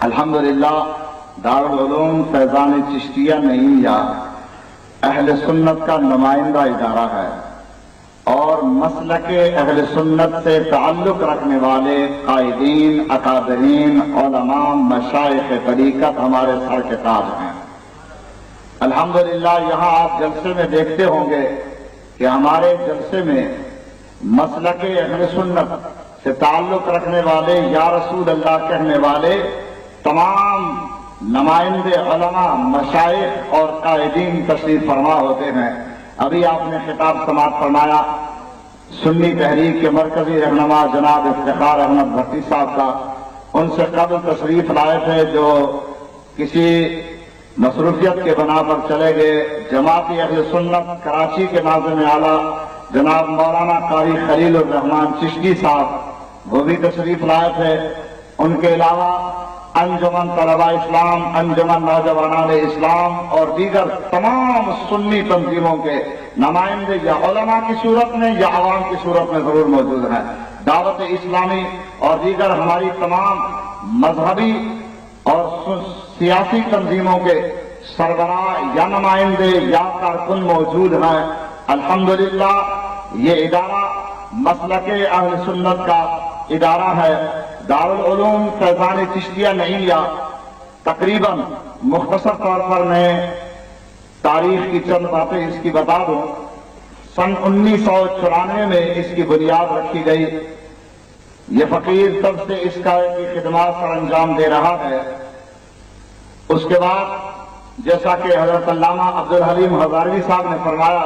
الحمدللہ دارالعلوم فیضان چشتیہ نعیمیہ اہل سنت کا نمائندہ ادارہ ہے اور مسلک اہل سنت سے تعلق رکھنے والے قائدین، اکابرین، علماء، مشائخ طریقت ہمارے سر کے تاج ہیں۔ الحمدللہ یہاں آپ جلسے میں دیکھتے ہوں گے کہ ہمارے جلسے میں مسلک اہل سنت سے تعلق رکھنے والے یا رسول اللہ کہنے والے تمام نمائندے علماء، مشائخ اور قائدین تشریف فرما ہوتے ہیں۔ ابھی آپ نے خطاب سماعت فرمایا سنی تحریک کے مرکزی رہنما جناب افتخار احمد بھٹی صاحب کا، ان سے قبل تشریف لائے تھے جو کسی مصروفیت کے بنا پر چلے گئے، جماعتی اہل سنت کراچی کے ناظم اعلیٰ جناب مولانا قاری خلیل الرحمان چشتی صاحب، وہ بھی تشریف لائے تھے۔ ان کے علاوہ انجمن طلباء اسلام، انجمن نوجوانان اسلام اور دیگر تمام سنی تنظیموں کے نمائندے یا علماء کی صورت میں یا عوام کی صورت میں ضرور موجود ہیں۔ دعوت اسلامی اور دیگر ہماری تمام مذہبی اور سیاسی تنظیموں کے سربراہ یا نمائندے یا کارکن موجود ہیں۔ الحمدللہ یہ ادارہ مسلک اہل سنت کا ادارہ ہے۔ دارالعلوم فیضان چشتیہ نعیمیہ تقریباً مختصر طور پر میں تاریخ کی چند باتیں اس کی بتا دوں۔ سن 1994 میں اس کی بنیاد رکھی گئی۔ یہ فقیر تب سے اس کا کی خدمات سر انجام دے رہا ہے۔ اس کے بعد جیسا کہ حضرت علامہ عبدالحلیم ہزاروی صاحب نے فرمایا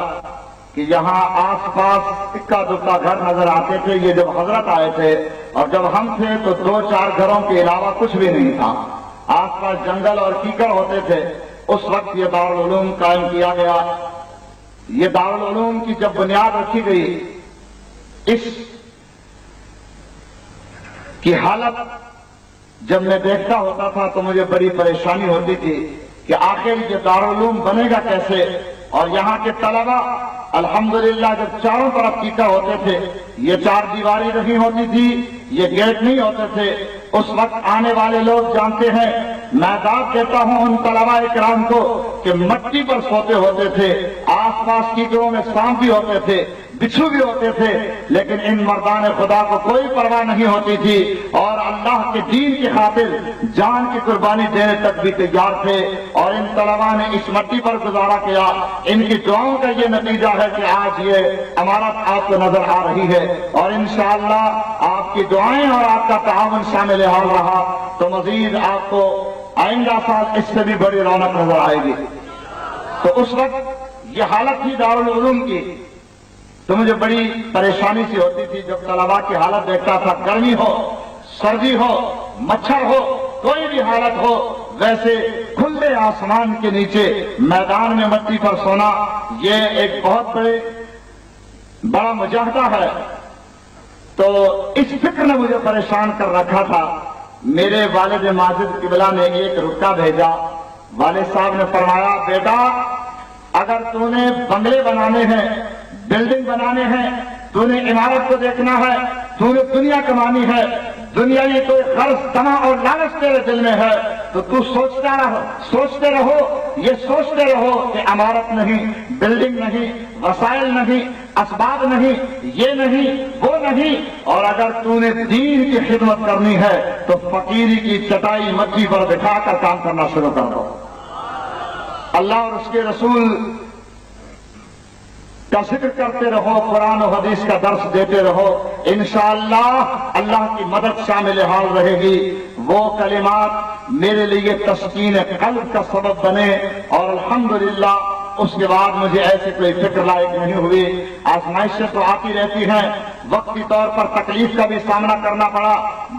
کہ یہاں آس پاس اکا دکا گھر نظر آتے تھے۔ یہ جب حضرت آئے تھے اور جب ہم تھے تو 2-4 گھروں کے علاوہ کچھ بھی نہیں تھا، آس پاس جنگل اور کیکڑ ہوتے تھے۔ اس وقت یہ دارالعلوم قائم کیا گیا۔ یہ دارالعلوم کی جب بنیاد رکھی گئی، اس کی حالت جب میں دیکھتا ہوتا تھا تو مجھے بڑی پریشانی ہوتی تھی کہ آخر یہ دارالعلوم بنے گا کیسے۔ اور یہاں کے طلبہ الحمدللہ جب چاروں طرف کیکڑ ہوتے تھے، یہ 4 دیواری نہیں ہوتی تھی، یہ گیٹ نہیں ہوتے تھے، اس وقت آنے والے لوگ جانتے ہیں۔ میں داد دیتا ہوں ان طلباء اکرام کو کہ مٹی پر سوتے ہوتے تھے، آس پاس کیکڑوں میں سانپ بھی ہوتے تھے، بچھو بھی ہوتے تھے، لیکن ان مردان خدا کو کوئی پرواہ نہیں ہوتی تھی اور اللہ کے دین کی خاطر جان کی قربانی دینے تک بھی تیار تھے۔ اور ان طلباء نے اس مٹی پر گزارا کیا۔ ان کی دعاؤں کا یہ نتیجہ ہے کہ آج یہ عمارت آپ کو نظر آ رہی ہے، اور انشاءاللہ آپ کی دعائیں اور آپ کا تعاون شامل حال رہا تو مزید آپ کو آئندہ سال اس سے بھی بڑی رونق نظر آئے گی۔ تو اس وقت یہ حالت تھی دارالعلوم کی، تو مجھے بڑی پریشانی سی ہوتی تھی جب طلباء کی حالت دیکھتا تھا۔ گرمی ہو، سردی ہو، مچھر ہو، کوئی بھی حالت ہو، ویسے کھلے آسمان کے نیچے میدان میں مٹی پر سونا یہ ایک بہت بڑا مجاہدہ ہے۔ تو اس فکر نے مجھے پریشان کر رکھا تھا۔ میرے والد ماجد قبلہ نے ایک رکا بھیجا۔ والد صاحب نے فرمایا بیٹا اگر تو نے بنگلے بنانے ہیں، بلڈنگ بنانے ہیں، تو نے عمارت کو دیکھنا ہے، تو نے دنیا کمانی ہے، دنیا یہ کوئی غرض طمع اور لالچ تیرے دل میں ہے تو تو سوچتے رہو کہ عمارت نہیں، بلڈنگ نہیں، وسائل نہیں، اسباب نہیں، یہ نہیں، وہ نہیں، اور اگر تو نے دین کی خدمت کرنی ہے تو فقیری کی چٹائی مٹی پر بٹھا کر کام کرنا شروع کر دو۔ اللہ اور اس کے رسول کا ذکر کرتے رہو، قرآن و حدیث کا درس دیتے رہو، انشاءاللہ اللہ کی مدد شامل حال رہے گی۔ وہ کلمات میرے لیے تسکین قلب کا سبب بنے، اور الحمدللہ اس کے بعد مجھے ایسی کوئی فکر لائق نہیں ہوئی۔ آزمائشیں تو آتی رہتی ہیں، وقتی طور پر تکلیف کا بھی سامنا کرنا پڑا،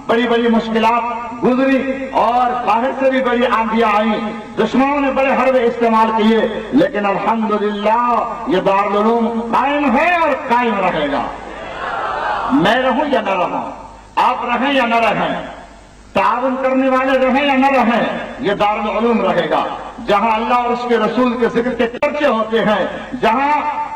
بڑی بڑی مشکلات گزری اور باہر سے بھی بڑی آندیاں آئیں، دشمنوں نے بڑے حربے استعمال کیے، لیکن الحمدللہ یہ دارالعلوم قائم ہے اور قائم رہے گا۔ میں رہوں یا نہ رہوں، آپ رہیں یا نہ رہیں، تعاون کرنے والے رہیں یا نہ رہیں، یہ دارالعلوم رہے گا۔ جہاں اللہ اور اس کے رسول کے ذکر کے چرچے ہوتے ہیں، جہاں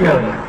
Yeah.